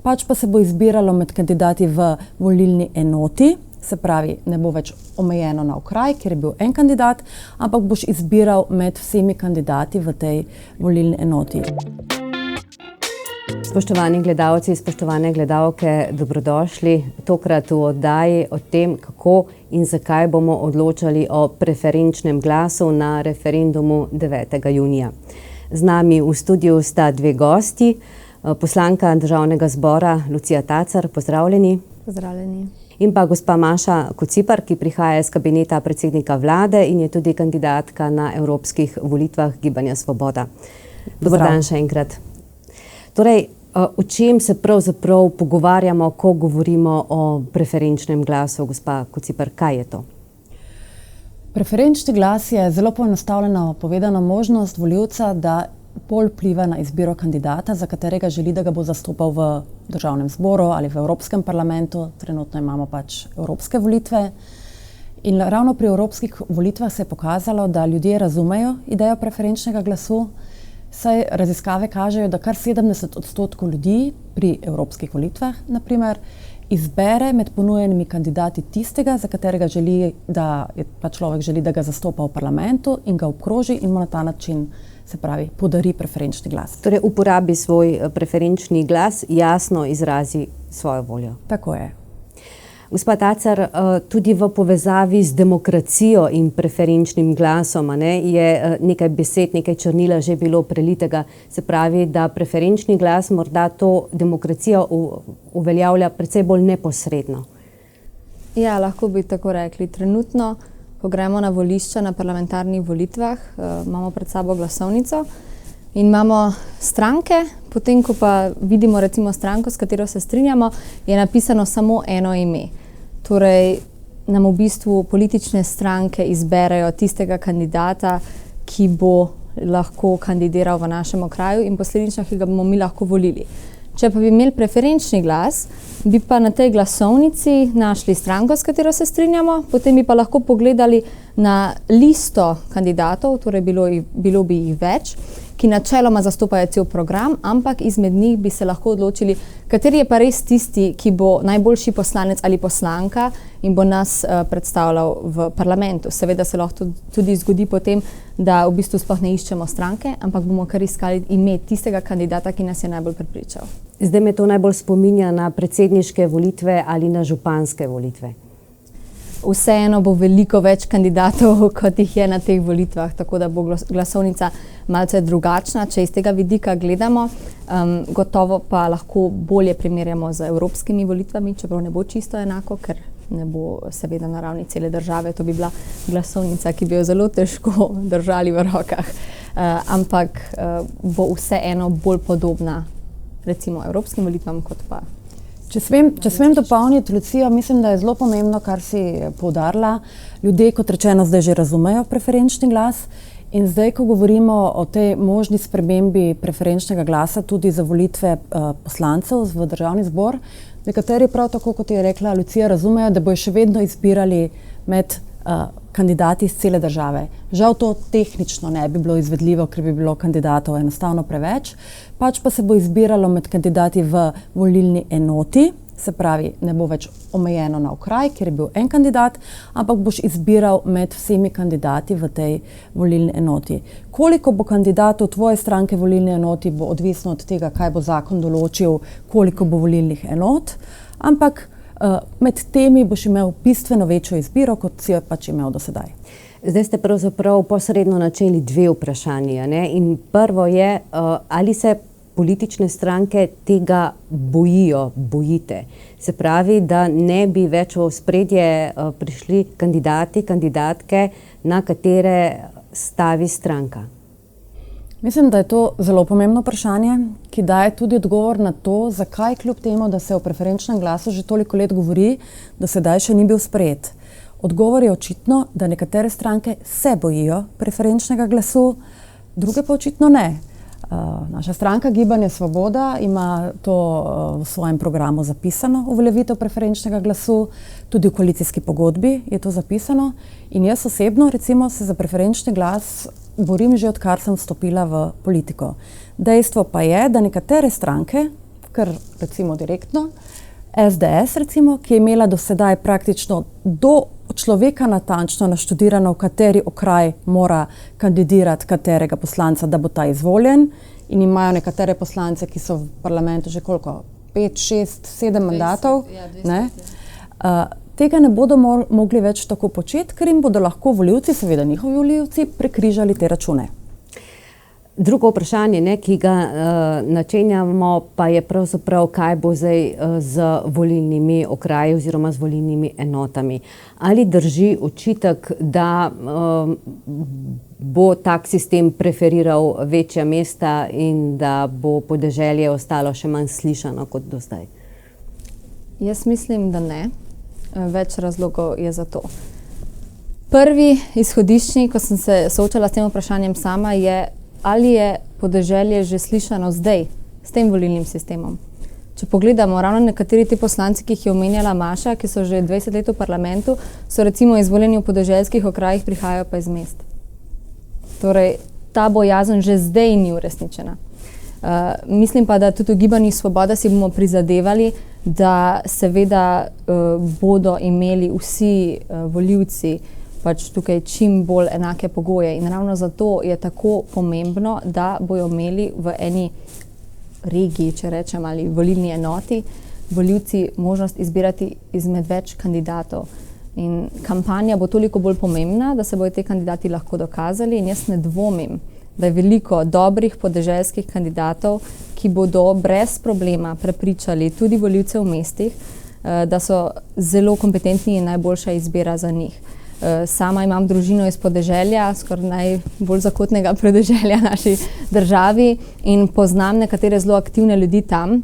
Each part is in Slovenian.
Pač pa se bo izbiralo med kandidati v volilni enoti, se pravi, ne bo več omejeno na okraj, kjer je bil en kandidat, ampak boš izbiral med vsemi kandidati v tej volilni enoti. Spoštovani gledalci, spoštovane gledalke, dobrodošli tokrat v oddaji o tem, kako in zakaj bomo odločali o preferenčnem glasu na referendumu 9. junija. Z nami v studiu sta dve gosti, poslanka Državnega zbora Lucija Tacer, pozdravljeni. Pozdravljeni. In pa gospa Maša Kociper, ki prihaja iz kabineta predsednika vlade in je tudi kandidatka na evropskih volitvah Gibanja Svoboda. Dober dan še enkrat. Torej, o čem se pravzaprav pogovarjamo, ko govorimo o preferenčnem glasu? Gospa Kociper, kaj je to? Preferenčni glas je zelo poenostavljeno povedano možnost volivca, da bolj vpliva na izbiro kandidata, za katerega želi, da ga bo zastopal v Državnem zboru ali v Evropskem parlamentu. Trenutno imamo pač evropske volitve. In ravno pri evropskih volitvah se je pokazalo, da ljudje razumejo idejo preferenčnega glasu, saj raziskave kažejo, da kar 70% ljudi pri evropskih volitvah, naprimer, izbere med ponujenimi kandidati tistega, za katerega želi, da človek želi, da ga zastopa v parlamentu in ga obkroži in mu na ta način, se pravi, podari preferenčni glas. Torej, uporabi svoj preferenčni glas, jasno izrazi svojo voljo. Tako je. Gospa Tacer, tudi v povezavi z demokracijo in preferenčnim glasom je nekaj besed, nekaj črnila že bilo prelitega. Se pravi, da preferenčni glas morda to demokracijo uveljavlja precej bolj neposredno. Ja, lahko bi tako rekli. Trenutno, ko gremo na volišča na parlamentarnih volitvah, imamo pred sabo glasovnico in imamo stranke, potem ko pa vidimo recimo stranko, s katero se strinjamo, je napisano samo eno ime. Torej, nam v bistvu politične stranke izberejo tistega kandidata, ki bo lahko kandidiral v našem okraju in posledično, ki ga bomo mi lahko volili. Če pa bi imeli preferenčni glas, bi pa na tej glasovnici našli stranko, s katero se strinjamo, potem bi pa lahko pogledali na listo kandidatov, torej bilo bi jih več, ki načeloma zastopajo cel program, ampak izmed njih bi se lahko odločili, kateri je pa res tisti, ki bo najboljši poslanec ali poslanka in bo nas predstavljal v parlamentu. Seveda se lahko tudi zgodi potem, da v bistvu sploh ne iščemo stranke, ampak bomo kar iskali ime tistega kandidata, ki nas je najbolj prepričal. Zdaj me to najbolj spominja na predsedniške volitve ali na županske volitve. Vseeno bo veliko več kandidatov, kot jih je na teh volitvah, tako da bo glasovnica malce drugačna, če iz tega vidika gledamo. Gotovo pa lahko bolje primerjamo z evropskimi volitvami, čeprav ne bo čisto enako, ker ne bo seveda na ravni cele države. To bi bila glasovnica, ki bi jo zelo težko držali v rokah. Ampak bo vseeno bolj podobna recimo evropskim volitvam, kot pa. Če smem dopolniti, Lucijo, mislim, da je zelo pomembno, kar si poudarila. Ljudje, kot rečeno, zdaj že razumejo preferenčni glas in zdaj, ko govorimo o tej možni spremembi preferenčnega glasa tudi za volitve poslancev v Državni zbor, nekateri prav tako, kot je rekla Lucija, razumejo, da bojo še vedno izbirali med kandidati iz cele države. Žal to tehnično ne bi bilo izvedljivo, ker bi bilo kandidatov enostavno preveč, pač pa se bo izbiralo med kandidati v volilni enoti, se pravi, ne bo več omejeno na okraj, kjer je bil en kandidat, ampak boš izbiral med vsemi kandidati v tej volilni enoti. Koliko bo kandidatov tvoje stranke v volilni enoti, bo odvisno od tega, kaj bo zakon določil, koliko bo volilnih enot, ampak med temi boš imel bistveno večjo izbiro, kot si jo pač imel do sedaj. Zdaj ste pravzaprav posredno načeli dve vprašanji, in prvo je, ali se politične stranke tega bojite. Se pravi, da ne bi več v ospredje prišli kandidati, kandidatke, na katere stavi stranka. Mislim, da je to zelo pomembno vprašanje, ki daje tudi odgovor na to, zakaj kljub temu, da se o preferenčnem glasu že toliko let govori, do sedaj še ni bil sprejet. Odgovor je očitno, da nekatere stranke se bojijo preferenčnega glasu, druge pa očitno ne. Naša stranka Gibanje Svoboda ima to v svojem programu zapisano, uveljavitev preferenčnega glasu, tudi v koalicijski pogodbi je to zapisano in jaz osebno recimo se za preferenčni glas borim že odkar sem vstopila v politiko. Dejstvo pa je, da nekatere stranke, kar recimo direktno, SDS recimo, ki je imela do sedaj praktično do človeka natančno naštudirano, v kateri okraj mora kandidirati katerega poslanca, da bo ta izvoljen, in imajo nekatere poslance, ki so v parlamentu že koliko, 5, 6, 7 mandatov, ne? Tega ne bodo mogli več tako početi, ker jim bodo lahko volivci, seveda njihovi volivci, prekrižali te račune. Drugo vprašanje, ki ga načenjamo, pa je pravzaprav, kaj bo zdaj z volilnimi okraji oziroma z volilnimi enotami. Ali drži očitek, da bo tak sistem preferiral večja mesta in da bo podeželje ostalo še manj slišano kot do zdaj? Jaz mislim, da ne. Več razlogov je za to. Prvi izhodiščni, ko sem se soočala s tem vprašanjem sama, je, ali je podeželje že slišano zdaj s tem volilnim sistemom. Če pogledamo, ravno nekateri ti poslanci, ki jih je omenjala Maša, ki so že 20 let v parlamentu, so recimo izvoljeni v podeželskih okrajih, prihajajo pa iz mest. Torej, ta bojazen že zdaj ni uresničena. Mislim pa, da tudi v Gibanju Svoboda si bomo prizadevali, da seveda bodo imeli vsi volivci pač tukaj čim bolj enake pogoje. In ravno zato je tako pomembno, da bojo imeli v eni regiji, če rečem, ali volilni enoti, volivci možnost izbirati izmed več kandidatov. In kampanja bo toliko bolj pomembna, da se bojo te kandidati lahko dokazali, in jaz ne dvomim, da je veliko dobrih podeželskih kandidatov, ki bodo brez problema prepričali tudi volivce v mestih, da so zelo kompetentni in najboljša izbira za njih. Sama imam družino iz podeželja, skoraj najbolj zakotnega podeželja naši državi, in poznam nekatere zelo aktivne ljudi tam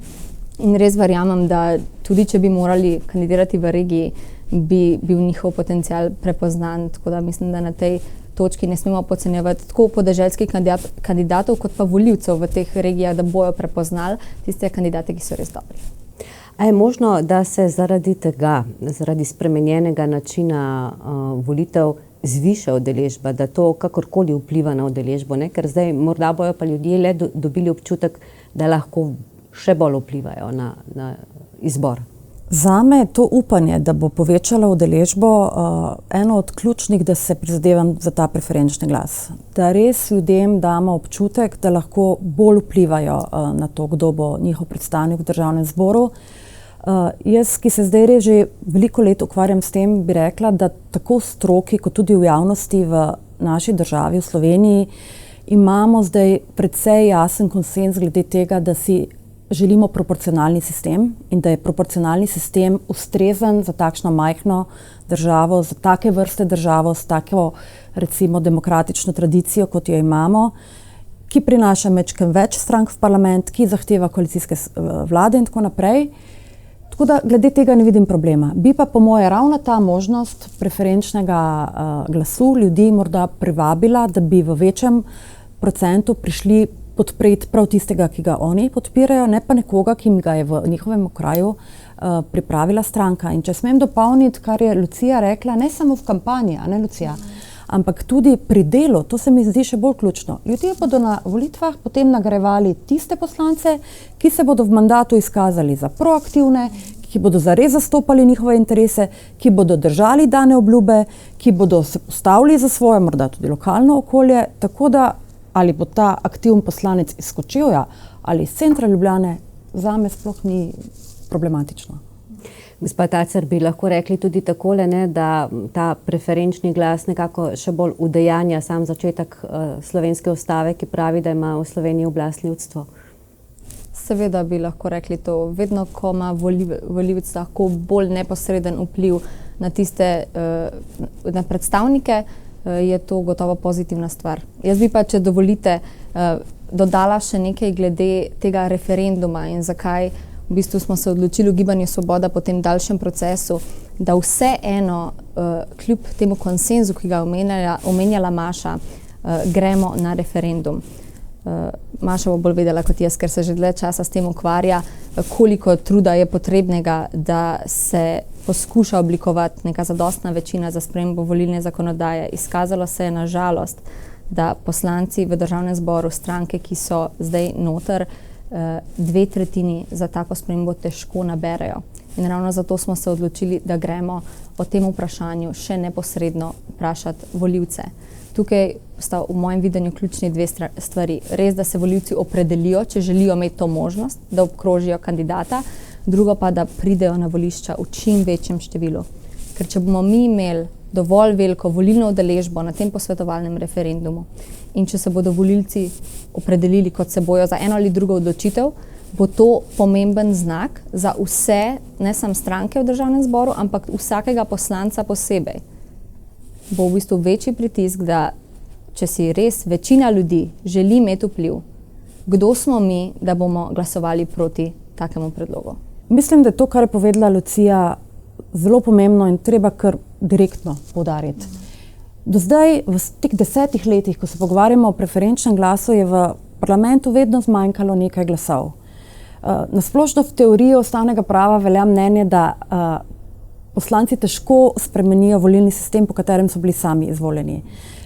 in res verjamem, da tudi če bi morali kandidirati v regiji, bi bil njihov potencial prepoznan, tako da mislim, da na tej točki ne smemo podcenjevati tako podeželskih kandidatov, kot pa volivcev v teh regijah, da bojo prepoznali tiste kandidate, ki so res dobri. A je možno, da se zaradi tega, zaradi spremenjenega načina volitev zviša udeležba, da to kakorkoli vpliva na udeležbo, ne? Ker zdaj morda bojo pa ljudje le dobili občutek, da lahko še bolj vplivajo na izbor? Zame je to upanje, da bo povečala udeležbo, eno od ključnih, da se prizadevam za ta preferenčni glas. Da res ljudem damo občutek, da lahko bolj vplivajo na to, kdo bo njihov predstavnik v državnem zboru. Jaz, ki se zdaj res že veliko let ukvarjam s tem, bi rekla, da tako v stroki, kot tudi v javnosti v naši državi, v Sloveniji, imamo zdaj precej jasen konsenz glede tega, da si želimo proporcionalni sistem in da je proporcionalni sistem ustrezen za takšno majhno državo, za take vrste državo, s tako recimo demokratično tradicijo, kot jo imamo, ki prinaša več strank v parlament, ki zahteva koalicijske vlade in tako naprej. Tako da glede tega ne vidim problema. Bi pa po moje ravno ta možnost preferenčnega glasu ljudi morda privabila, da bi v večjem procentu prišli podpreti prav tistega, ki ga oni podpirajo, ne pa nekoga, ki mi ga je v njihovem okraju pripravila stranka. In če smem dopolniti, kar je Lucija rekla, ne samo v kampanji, a ne Lucija, ampak tudi pri delu, to se mi zdi še bolj ključno. Ljudje bodo na volitvah potem nagrajevali tiste poslance, ki se bodo v mandatu izkazali za proaktivne, ki bodo zares zastopali njihove interese, ki bodo držali dane obljube, ki bodo se postavili za svoje, morda tudi lokalno okolje, tako da ali bo ta aktiven poslanec iz Kočevja ali iz centra Ljubljane, zame sploh ni problematično. Gospa Tacer, bi lahko rekli tudi takole, ne, da ta preferenčni glas nekako še bolj udejanja sam začetek slovenske ustave, ki pravi, da ima v Sloveniji oblast ljudstvo? Seveda bi lahko rekli to. Vedno, ko ima volivec lahko bolj neposreden vpliv na tiste na predstavnike, je to gotovo pozitivna stvar. Jaz bi pa, če dovolite, dodala še nekaj glede tega referenduma in zakaj v bistvu smo se odločili v Gibanju Svoboda po tem daljšem procesu, da vseeno, kljub temu konsenzu, ki ga omenjala Maša, gremo na referendum. Maša bo bolj vedela kot jaz, ker se že dlje časa s tem ukvarja, koliko truda je potrebnega, da se poskuša oblikovati neka zadostna večina za spremembo volilne zakonodaje. Izkazalo se je na žalost, da poslanci v državnem zboru, stranke, ki so zdaj noter, 2/3 za tako spremembo težko naberejo. In ravno zato smo se odločili, da gremo o tem vprašanju še neposredno vprašati volivce. Tukaj sta v mojem videnju ključni dve stvari. Res, da se volivci opredelijo, če želijo imeti to možnost, da obkrožijo kandidata, drugo pa, da pridejo na volišča v čim večjem številu. Ker če bomo mi imeli dovolj veliko volilno udeležbo na tem posvetovalnem referendumu in če se bodo volilci opredelili, kot se bojo za eno ali drugo odločitev, bo to pomemben znak za vse, ne samo stranke v državnem zboru, ampak vsakega poslanca posebej. Bo v bistvu večji pritisk, da če si res večina ljudi želi imeti vpliv, kdo smo mi, da bomo glasovali proti takemu predlogu. Mislim, da je to, kar je povedala Lucija, zelo pomembno in treba kar direktno poudariti. Do zdaj, v teh 10 letih, ko se pogovarjamo o preferenčnem glasu, je v parlamentu vedno zmanjkalo nekaj glasov. Na splošno v teoriji ustavnega prava velja mnenje, da poslanci težko spremenijo volilni sistem, po katerem so bili sami izvoljeni.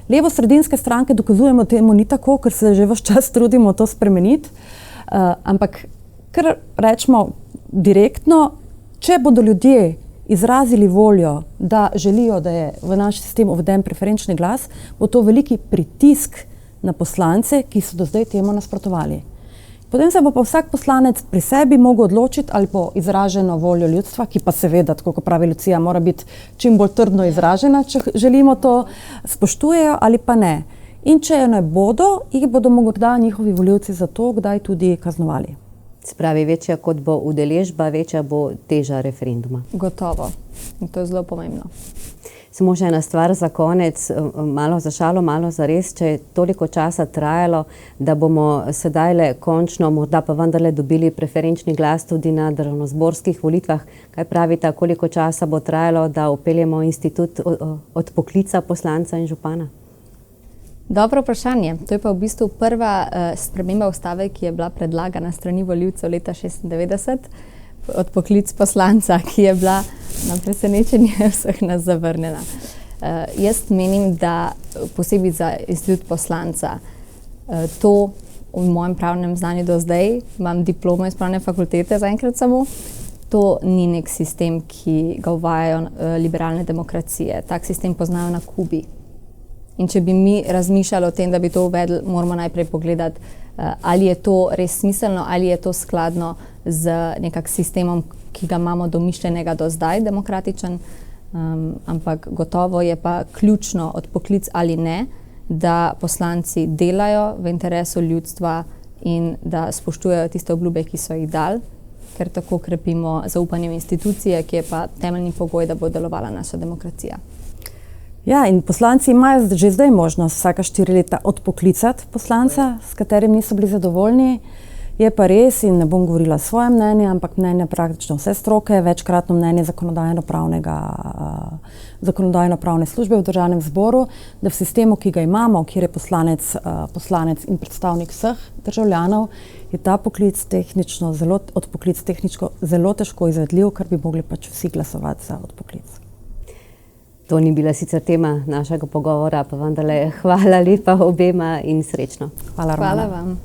Levo-sredinske stranke dokazujemo, temu ni tako, ker se že ves čas trudimo to spremeniti, ampak kar rečemo direktno, če bodo ljudje izrazili voljo, da želijo, da je v naš sistem uveden preferenčni glas, bo to veliki pritisk na poslance, ki so do zdaj temu nasprotovali. Potem se bo pa vsak poslanec pri sebi mogel odločiti ali po izraženo voljo ljudstva, ki pa seveda, tako kot pravi Lucija, mora biti čim bolj trdno izražena, če želimo to spoštujejo ali pa ne. In če jo ne bodo, jih bodo morda njihovi volivci za to kdaj tudi kaznovali. Se pravi, večja kot bo udeležba, večja bo teža referenduma. Gotovo. In to je zelo pomembno. Samo še ena stvar za konec, malo za šalo, malo za res, če je toliko časa trajalo, da bomo sedajle končno, morda pa vendarle dobili preferenčni glas tudi na državnozborskih volitvah. Kaj pravite, koliko časa bo trajalo, da upeljemo institut odpoklica poslanca in župana? Dobro vprašanje. To je pa v bistvu prva sprememba ustave, ki je bila predlagana strani volivcev leta 1996, odpoklic poslanca, ki je bila na presenečenje vseh nas zavrnjena. Jaz menim, da posebej za institut poslanca to v mojem pravnem znanju do zdaj, imam diplomo iz pravne fakultete zaenkrat samo, to ni nek sistem, ki ga uvajajo liberalne demokracije. Tak sistem poznajo na Kubi. In če bi mi razmišljali o tem, da bi to uvedli, moramo najprej pogledati, ali je to res smiselno, ali je to skladno z nekak sistemom, ki ga imamo domišljenega do zdaj, demokratičen, ampak gotovo je pa ključno odpoklic ali ne, da poslanci delajo v interesu ljudstva in da spoštujejo tiste obljube, ki so jih dali, ker tako krepimo zaupanje v institucije, ki je pa temeljni pogoj, da bo delovala naša demokracija. Ja, in poslanci imajo že zdaj možnost vsaka 4 leta odpoklicati poslanca, s katerim niso bili zadovoljni. Je pa res, in ne bom govorila svoje mnenje, ampak mnenje praktično vse stroke, večkratno mnenje zakonodajno-pravne službe v državnem zboru, da v sistemu, ki ga imamo, kjer je poslanec in predstavnik vseh državljanov, je ta odpoklic tehnično zelo težko izvedljiv, ker bi mogli pač vsi glasovati za odpoklic. To ni bila sicer tema našega pogovora, pa vendarle hvala lepa obema in srečno. Hvala, Romana. Hvala vam.